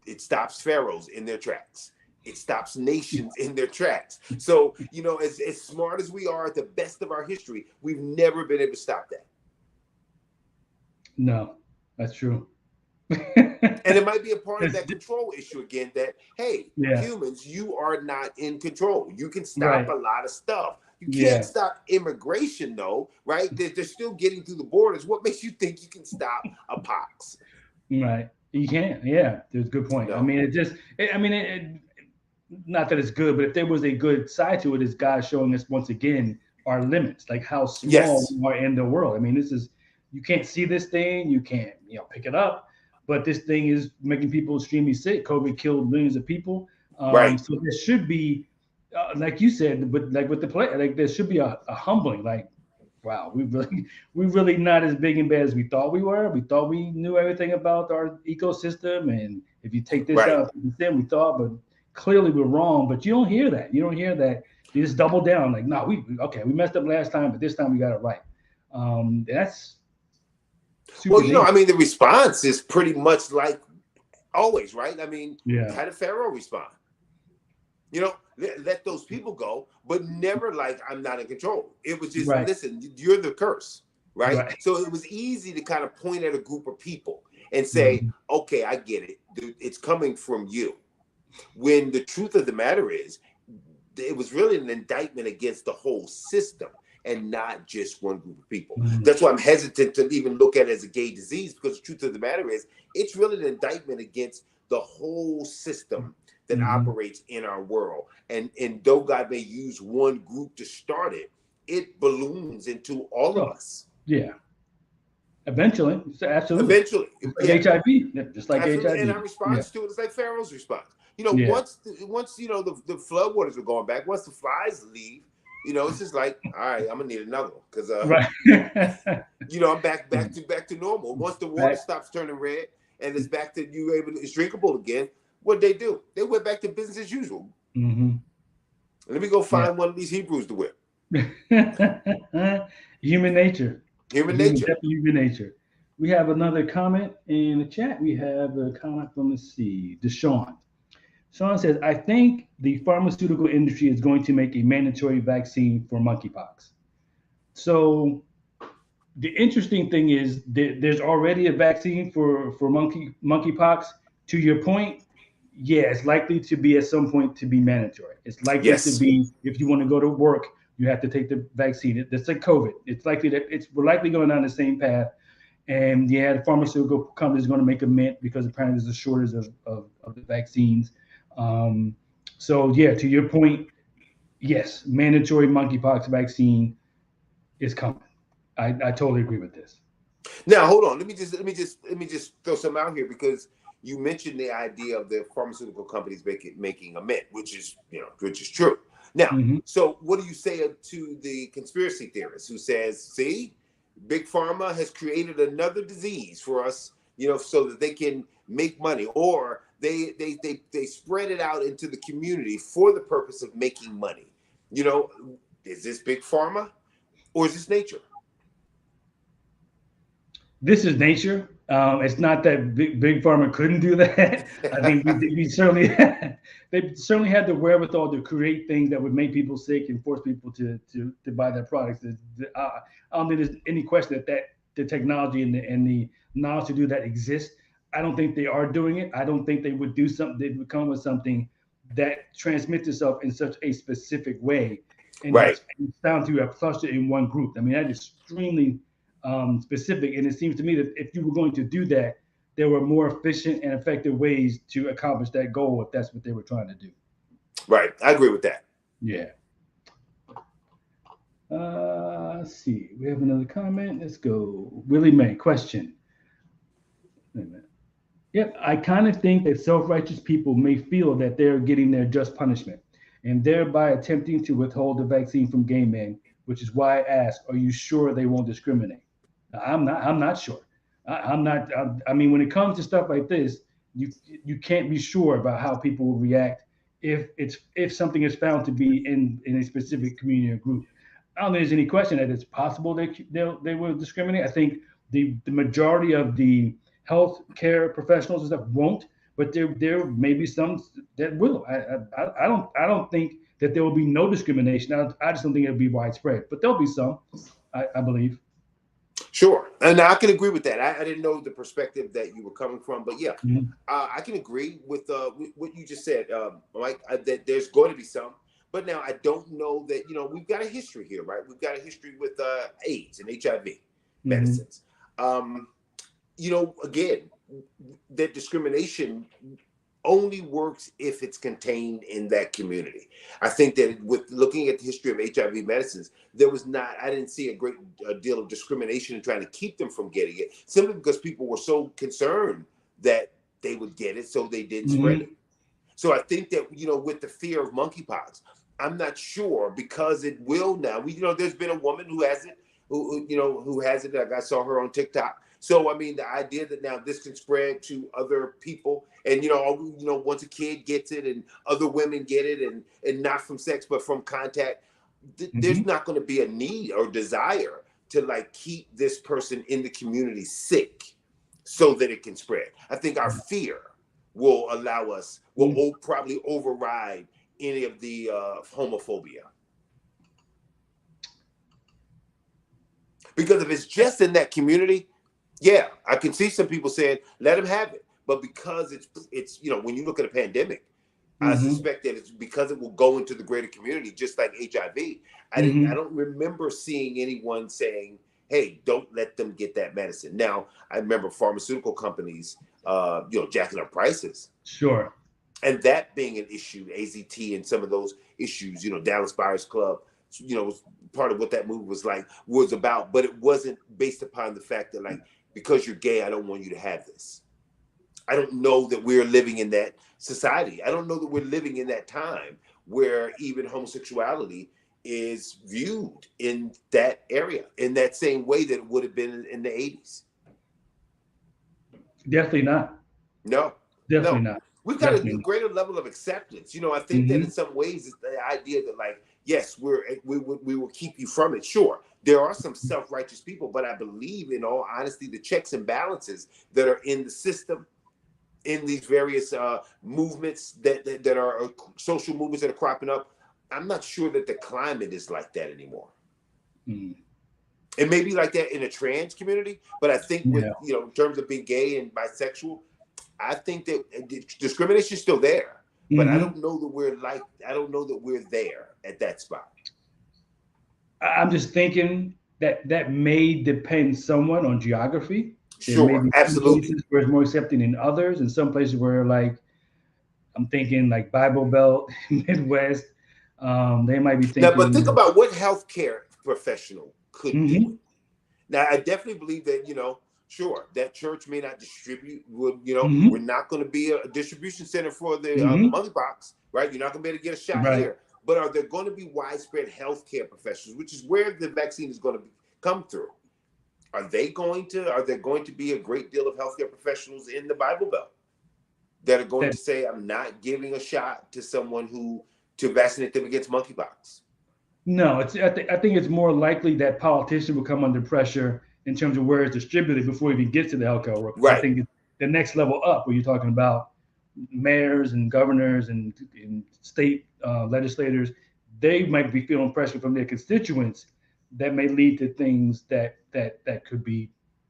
it stops pharaohs in their tracks. It stops nations in their tracks. So, as smart as we are at the best of our history, we've never been able to stop that. No, that's true. And it might be a part of that control issue again, that, hey, humans, you are not in control. You can stop a lot of stuff. You can't stop immigration, though, right? They're still getting through the borders. What makes you think you can stop a pox? Right. You can't. Yeah, there's a good point. No. I mean, not that it's good, but if there was a good side to it, is God showing us once again our limits, like how small we are in the world. I mean, you can't see this thing, you can't, pick it up, but this thing is making people extremely sick. COVID killed millions of people. Right. So there should be, like you said, but like with the play, like there should be a humbling, like, wow, we really not as big and bad as we thought we were. We thought we knew everything about our ecosystem, and if you take this out, then we thought, but clearly we're wrong, but you don't hear that. You don't hear that. You just double down like, no, we messed up last time, but this time we got it right. That's super well, you know, I dangerous. mean, the response is pretty much like always, right? I mean, Yeah. how did Pharaoh respond? You know, let those people go, but never like I'm not in control. It was just, Right. listen, you're the curse, right? Right. So it was easy to kind of point at a group of people and say, Mhm. okay, I get it. It's coming from you. When the truth of the matter is, it was really an indictment against the whole system and not just one group of people. Mhm. That's why I'm hesitant to even look at it as a gay disease, because the truth of the matter is, it's really an indictment against the whole system that Mhm. operates in our world. And though God may use one group to start it, it balloons into all of us. Yeah. Eventually, absolutely. Eventually. Just like Yeah. HIV. Yeah, just like Absolutely. HIV. And our response to it is like Pharaoh's response. You know, Yeah. once you know the floodwaters are going back, once the flies leave, you know, it's just like, all right, I'm gonna need another one because Right. you know, I'm back to normal. Once the water stops turning red and it's back to it's drinkable again, what'd they do? They went back to business as usual. Mm-hmm. Let me go find one of these Hebrews to whip. Human nature. Human nature. Definitely human nature. We have another comment in the chat. We have a comment from, let's see, Deshaun. Sean says, I think the pharmaceutical industry is going to make a mandatory vaccine for monkeypox. So the interesting thing is there's already a vaccine for monkeypox. To your point, yeah, it's likely to be at some point to be mandatory. It's likely to be, if you want to go to work, you have to take the vaccine. It's like COVID. It's likely that we're likely going down the same path. And yeah, the pharmaceutical company is going to make a mint because apparently there's a shortage of the vaccines. So yeah, to your point, yes, mandatory monkeypox vaccine is coming. I totally agree with this. Now hold on. Let me just throw something out here, because you mentioned the idea of the pharmaceutical companies making a mint, which is true. Now, so what do you say to the conspiracy theorist who says, see, Big Pharma has created another disease for us, so that they can make money, or they spread it out into the community for the purpose of making money? Is this Big Pharma or is this nature? This is nature. It's not that big pharma couldn't do that. I think we certainly they certainly had the wherewithal to create things that would make people sick and force people to buy their products. I don't think there's any question that the technology and the knowledge to do that exists. I don't think they are doing it. I don't think they would do something. They would come with something that transmits itself in such a specific way, and it's down to a cluster in one group. I mean, that is extremely specific, and it seems to me that if you were going to do that, there were more efficient and effective ways to accomplish that goal if that's what they were trying to do. Right, I agree with that. Yeah. Let's see. We have another comment. Let's go. Willie May, question. Wait a minute. Yep, I kind of think that self-righteous people may feel that they're getting their just punishment and thereby attempting to withhold the vaccine from gay men, which is why I ask, are you sure they won't discriminate? I'm not sure. I mean, when it comes to stuff like this, you can't be sure about how people will react if something is found to be in a specific community or group. I don't think there's any question that it's possible they will discriminate. I think the majority of the healthcare professionals and stuff won't, but there may be some that will. I don't think that there will be no discrimination. I just don't think it'll be widespread, but there'll be some, I believe. Sure, and I can agree with that. I didn't know the perspective that you were coming from, but yeah, I can agree with what you just said, Mike. That there's going to be some, but now I don't know that we've got a history here, right? We've got a history with AIDS and HIV medicines. Again, that discrimination only works if it's contained in that community. I think that with looking at the history of HIV medicines, I didn't see a great deal of discrimination in trying to keep them from getting it, simply because people were so concerned that they would get it, so they didn't spread it. So I think that, with the fear of monkeypox, I'm not sure, because it will now. There's been a woman who has it, who has it. Like I saw her on TikTok. So, I mean, the idea that now this can spread to other people, and once a kid gets it, and other women get it, and not from sex but from contact, there's not going to be a need or desire to like keep this person in the community sick so that it can spread. I think our fear will allow us, will probably override any of the homophobia. Because if it's just in that community, yeah, I can see some people saying, let them have it. But because it's when you look at a pandemic, I suspect that it's because it will go into the greater community, just like HIV. I don't remember seeing anyone saying, hey, don't let them get that medicine. Now, I remember pharmaceutical companies, jacking up prices. Sure. And that being an issue, AZT and some of those issues, Dallas Buyers Club, was part of what that movie was about. But it wasn't based upon the fact that, like, because you're gay, I don't want you to have this. I don't know that we're living in that society. I don't know that we're living in that time where even homosexuality is viewed in that area in that same way that it would have been in the 80s. Definitely not. No. Definitely not. We've got a greater level of acceptance. I think that in some ways it's the idea that, like, yes, we will keep you from it. Sure, there are some self-righteous people, but I believe, in all honesty, the checks and balances that are in the system, in these various movements that are social movements that are cropping up, I'm not sure that the climate is like that anymore. It may be like that in a trans community, but I think with in terms of being gay and bisexual, I think that discrimination is still there, but I don't know that we're there at that spot. I'm just thinking that may depend somewhat on geography. Sure, absolutely. Places where it's more accepting than others, and some places where, like, I'm thinking like Bible Belt, Midwest, they might be thinking. Now, but think about what healthcare professional could do it. Now, I definitely believe that, sure, that church may not distribute. We're not going to be a distribution center for the monkeypox, right? You're not going to be able to get a shot here. But are there going to be widespread healthcare professionals, which is where the vaccine is going to come through? Are there going to be a great deal of healthcare professionals in the Bible Belt that are going to say, I'm not giving a shot to someone to vaccinate them against monkeypox? No, I think it's more likely that politicians will come under pressure in terms of where it's distributed before it even gets to the healthcare workers. Right. I think it's the next level up, where you're talking about mayors and governors and state legislators. They might be feeling pressure from their constituents that may lead to things that could be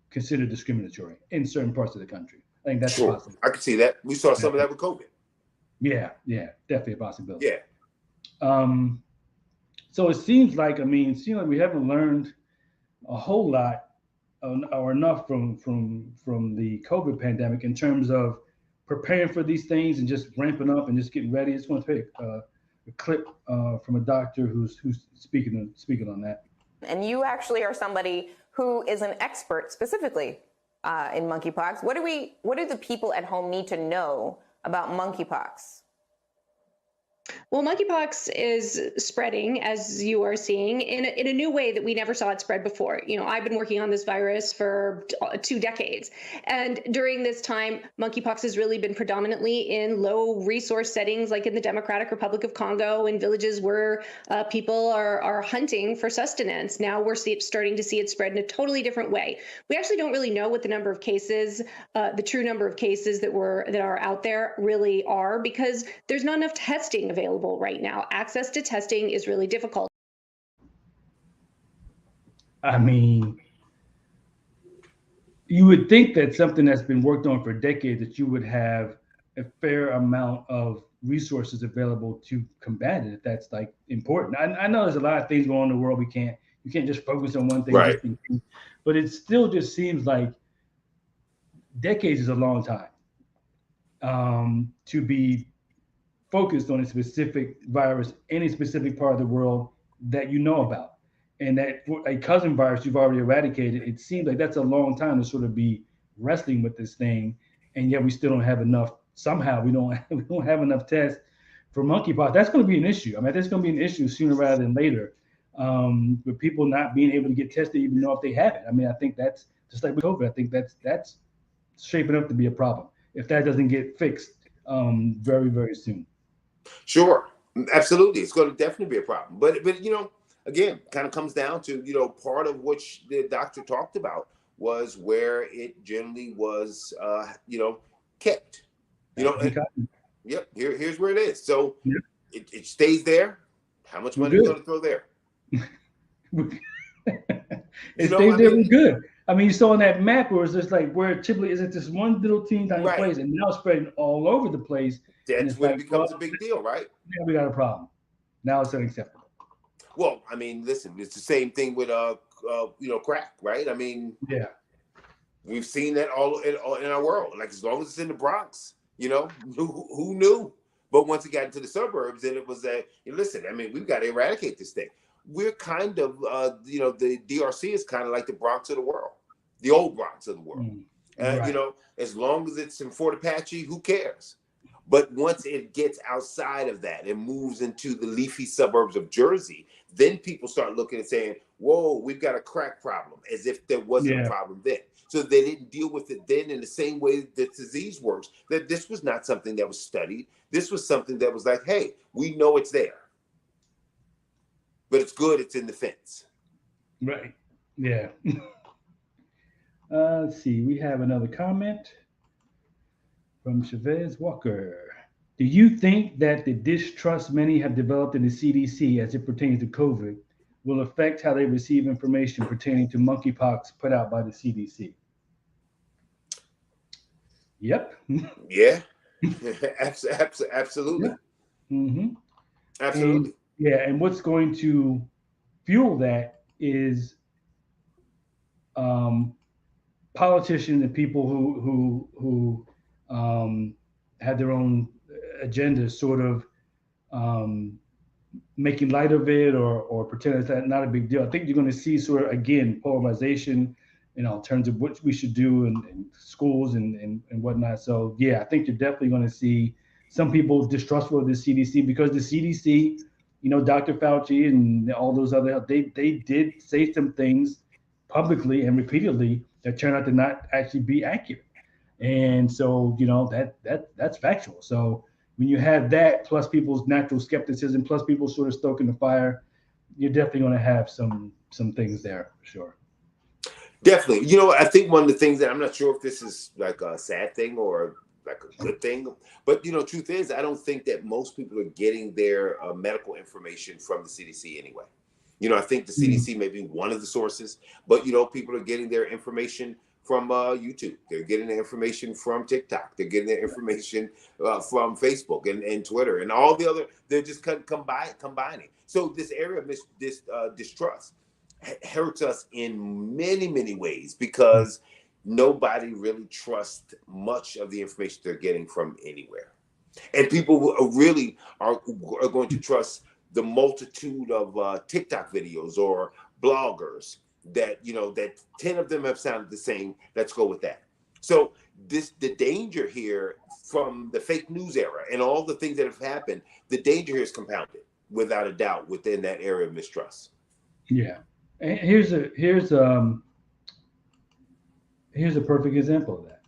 considered discriminatory in certain parts of the country. I think that's possible. I can see that. We saw some of that with COVID. Yeah, definitely a possibility. Yeah. So it seems like we haven't learned a whole lot or enough from the COVID pandemic in terms of preparing for these things and just ramping up and just getting ready. I just want to take a clip from a doctor who's speaking on that. And you actually are somebody who is an expert specifically in monkeypox. What do the people at home need to know about monkeypox? Well, monkeypox is spreading, as you are seeing, in a new way that we never saw it spread before. I've been working on this virus for 2 decades. And during this time, monkeypox has really been predominantly in low resource settings, like in the Democratic Republic of Congo, in villages where people are hunting for sustenance. Now we're starting to see it spread in a totally different way. We actually don't really know what the number of cases, the true number of cases that are out there really are, because there's not enough testing available right now. Access to testing is really difficult. I mean, you would think that something that's been worked on for decades, that you would have a fair amount of resources available to combat it, if that's like important. I know there's a lot of things going on in the world. You can't just focus on one thing. Right. But it still just seems like decades is a long time to be focused on a specific virus in a specific part of the world that you know about. And that a cousin virus you've already eradicated, it seems like that's a long time to sort of be wrestling with this thing. And yet we still don't have enough. Somehow we don't have enough tests for monkeypox. That's going to be an issue. I mean, that's going to be an issue sooner rather than later, with people not being able to get tested even know if they have it. I mean, I think that's just like with COVID. I think that's shaping up to be a problem if that doesn't get fixed very, very soon. Sure, absolutely, it's going to definitely be a problem. But again, kind of comes down to part of which the doctor talked about was where it generally was kept. Yep. Here's where it is. So yep. it stays there. How much money are we going to throw there? It stays there. We're good. I mean, you saw on that map where it's just like where typically is it this one little teeny tiny place, and now it's spreading all over the place. That's when it becomes a big deal, right? Yeah, we got a problem. Now it's unacceptable. Well, I mean, listen, it's the same thing with crack, right? I mean, yeah, we've seen that all in our world. Like as long as it's in the Bronx, who knew? But once it got into the suburbs, then it was listen, I mean, we've got to eradicate this thing. We're kind of, the DRC is kind of like the Bronx of the world, the old Bronx of the world. Right. As long as it's in Fort Apache, who cares? But once it gets outside of that and moves into the leafy suburbs of Jersey, then people start looking and saying, whoa, we've got a crack problem, as if there wasn't a problem then. So they didn't deal with it then in the same way that disease works, that this was not something that was studied. This was something that was like, hey, we know it's there. But it's good it's in the fence. Right. Yeah. Let's see. We have another comment from Chavez Walker. Do you think that the distrust many have developed in the CDC as it pertains to COVID will affect how they receive information pertaining to monkeypox put out by the CDC? Yep. Yeah. Absolutely. Yeah. Mm-hmm. Absolutely. And what's going to fuel that is politicians and people who have their own agendas sort of making light of it or pretending it's not a big deal. I think you're going to see sort of, again, polarization, in terms of what we should do in schools and whatnot. So, yeah, I think you're definitely going to see some people distrustful of the CDC because the CDC, Dr. Fauci and all those other, they did say some things publicly and repeatedly that turned out to not actually be accurate. And so, that's factual. So when you have that, plus people's natural skepticism, plus people sort of stoking the fire, you're definitely going to have some things there for sure. Definitely. I think one of the things that I'm not sure if this is like a sad thing or like a good thing, but truth is, I don't think that most people are getting their medical information from the CDC anyway. I think the CDC may be one of the sources, but people are getting their information from YouTube. They're getting their information from TikTok. They're getting their information from Facebook and Twitter and all the other. They're just combining. So this area of this distrust hurts us in many, many ways because nobody really trusts much of the information they're getting from anywhere. And people really are going to trust the multitude of TikTok videos or bloggers that, that 10 of them have sounded the same. Let's go with that. So the danger here from the fake news era and all the things that have happened, the danger here is compounded without a doubt within that area of mistrust. Yeah. And here's a perfect example of that.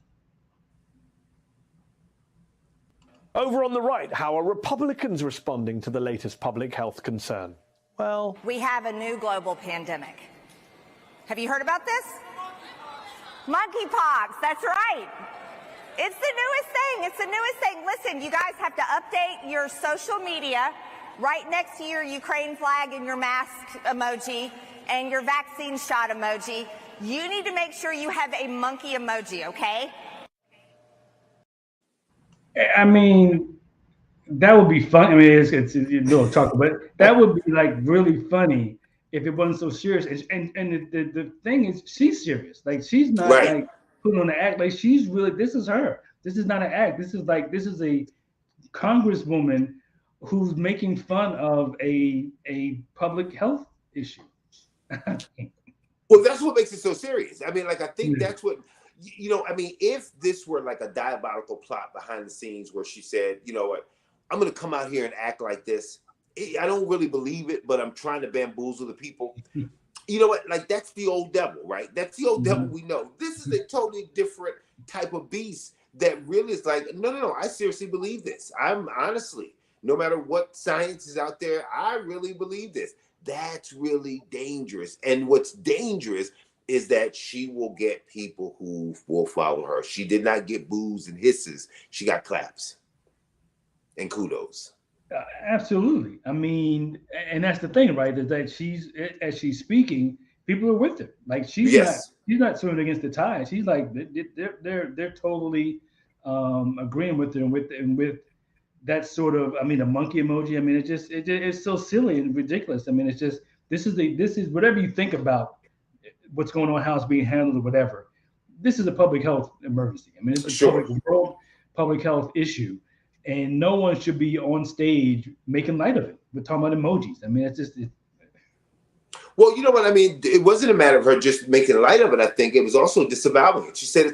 Over on the right, how are Republicans responding to the latest public health concern? Well, we have a new global pandemic. Have you heard about this? Monkeypox, that's right. It's the newest thing. It's the newest thing. Listen, you guys have to update your social media right next to your Ukraine flag and your mask emoji and your vaccine shot emoji. You need to make sure you have a monkey emoji, okay? I mean, that would be fun. I mean, it's a little talk, but that would be like really funny if it wasn't so serious. And the thing is, she's serious. Like she's not like putting on the act. Like she's really. This is her. This is not an act. This is a congresswoman who's making fun of a public health issue. Well, that's what makes it so serious. I mean, like I think that's what. I mean, if this were like a diabolical plot behind the scenes where she said, you know what, I'm going to come out here and act like this. I don't really believe it, but I'm trying to bamboozle the people. you know what? Like, that's the old devil, right? That's the old devil we know. This is a totally different type of beast that really is like, no. I seriously believe this. I'm honestly, no matter what science is out there, I really believe this. That's really dangerous. And what's dangerous is that she will get people who will follow her. She did not get boos and hisses. She got claps and kudos. Absolutely. I mean, and that's the thing, right? Is that as she's speaking, people are with her. Like she's not swimming against the tide. She's like they're totally agreeing with her and with that sort of. I mean, the monkey emoji. I mean, it's so silly and ridiculous. I mean, it's just this is whatever you think about what's going on, how it's being handled, or whatever. This is a public health emergency. I mean, it's a public health issue. And no one should be on stage making light of it. We're talking about emojis. I mean, it's just. Well, you know what I mean? It wasn't a matter of her just making light of it. I think it was also disavowing it. She said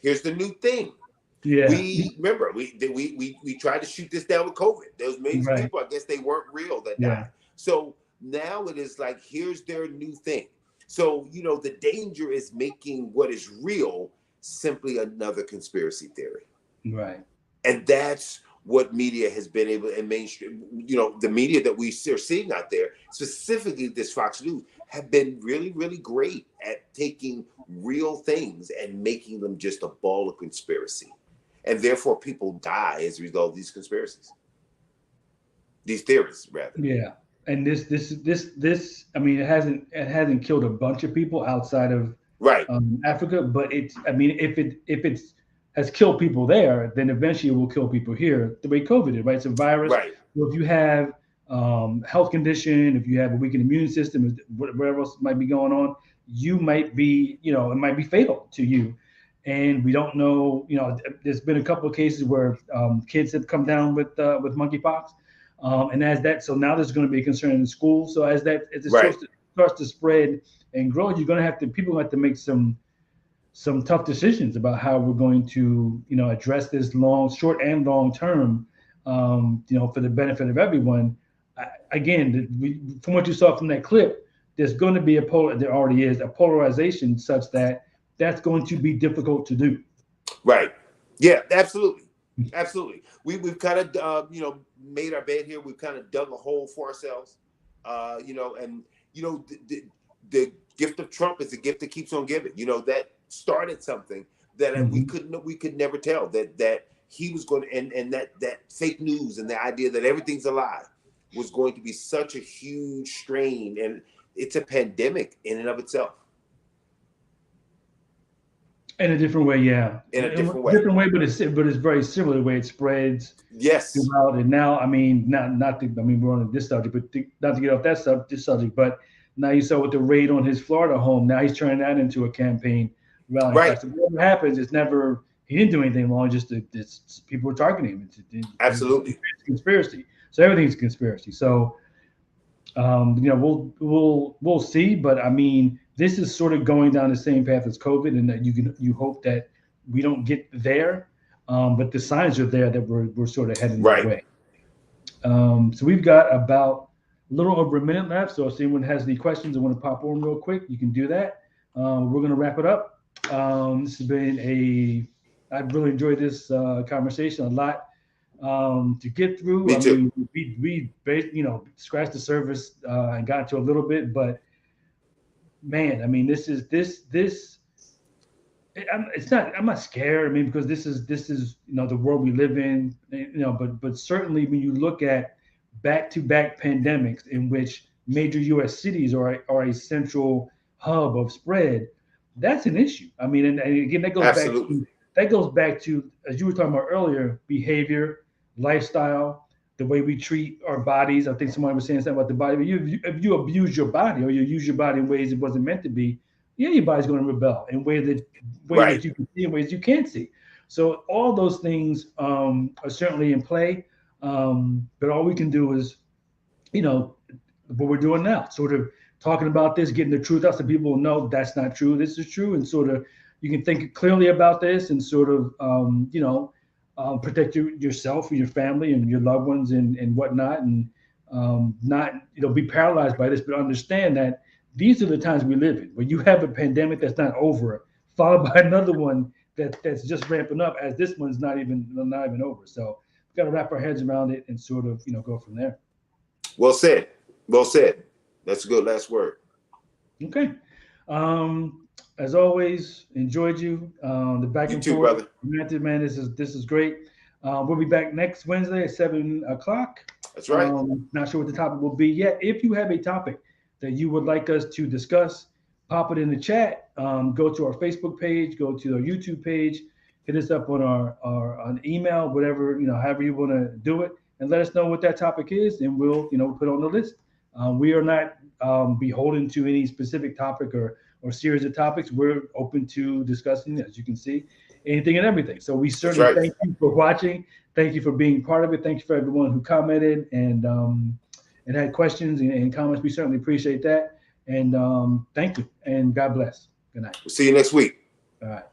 here's the new thing. Yeah. We remember we tried to shoot this down with COVID. Those millions of people, I guess they weren't real that died. So now it is like, here's their new thing. So, you know, the danger is making what is real simply another conspiracy theory. Right. And that's what media has been able, and mainstream, you know, the media that we are seeing out there, specifically this Fox News, have been really, really great at taking real things and making them just a ball of conspiracy. And therefore people die as a result of these conspiracies. These theories, rather. Yeah. And this, I mean, it hasn't killed a bunch of people outside of Africa, but if it has killed people there, then eventually it will kill people here, the way COVID did, right? It's a virus. Right. So if you have health condition, if you have a weakened immune system, whatever else might be going on, you might be, you know, it might be fatal to you. And we don't know, you know, there's been a couple of cases where kids have come down with monkeypox. So now there's going to be a concern in the school. So as it starts to spread and grow, people have to make some tough decisions about how we're going to, you know, address this short and long term, you know, for the benefit of everyone. From what you saw from that clip, there's going to be there already is a polarization such that that's going to be difficult to do. Right. Yeah, absolutely. Absolutely. We've kind of, you know, made our bed here. We've kind of dug a hole for ourselves, you know, and, you know, the gift of Trump is a gift that keeps on giving. You know, that started something that we could never tell that he was going to, and that fake news and the idea that everything's alive was going to be such a huge strain. And it's a pandemic in and of itself. In a different way, yeah. In a different way, but it's very similar the way it spreads. Yes. Throughout. And now, I mean, we're on this subject, but not to get off this subject, but now you saw with the raid on his Florida home, now he's turning that into a campaign rally. Right. So what happens? He didn't do anything wrong. Just people were targeting him. Absolutely. It's conspiracy. So everything's a conspiracy. So, you know, we'll see. But I mean, this is sort of going down the same path as COVID, and that you hope that we don't get there. But the signs are there that we're sort of heading that way. So we've got about a little over a minute left. So if anyone has any questions or want to pop on real quick, you can do that. We're going to wrap it up. This has been I've really enjoyed this conversation a lot to get through. Me too. I mean, we you know, scratched the surface and got to a little bit, but man, I mean, I'm not scared. I mean, because this is you know, the world we live in, you know, but certainly when you look at back-to-back pandemics in which major U.S. cities are a central hub of spread, that's an issue. I mean, and again, that goes back to, as you were talking about earlier, behavior, lifestyle, the way we treat our bodies. I think someone was saying something about the body. If you abuse your body or you use your body in ways it wasn't meant to be, yeah, your body's going to rebel in ways that you can see and ways you can't see. So all those things are certainly in play. But all we can do is, you know, what we're doing now, sort of talking about this, getting the truth out so people will know that's not true, this is true, and sort of you can think clearly about this and sort of, you know, protect yourself and your family and your loved ones and whatnot, and not, you know, be paralyzed by this, but understand that these are the times we live in, where you have a pandemic that's not over, followed by another one that's just ramping up, as this one's not even over. So we've got to wrap our heads around it and sort of, go from there. Well said. Well said. That's a good last word. Okay. As always, enjoyed you. The back You and too, forth. brother. Man, this is great. We'll be back next Wednesday at 7 o'clock. That's right. Not sure what the topic will be yet. If you have a topic that you would like us to discuss, pop it in the chat. Go to our Facebook page, go to our YouTube page, hit us up on our on email, whatever, however you want to do it, and let us know what that topic is, and we'll, put it on the list. We are not beholden to any specific topic or series of topics. We're open to discussing, as you can see, anything and everything. So we certainly thank you for watching. Thank you for being part of it. Thank you for everyone who commented and had questions and comments. We certainly appreciate that. And thank you. And God bless. Good night. We'll see you next week. All right.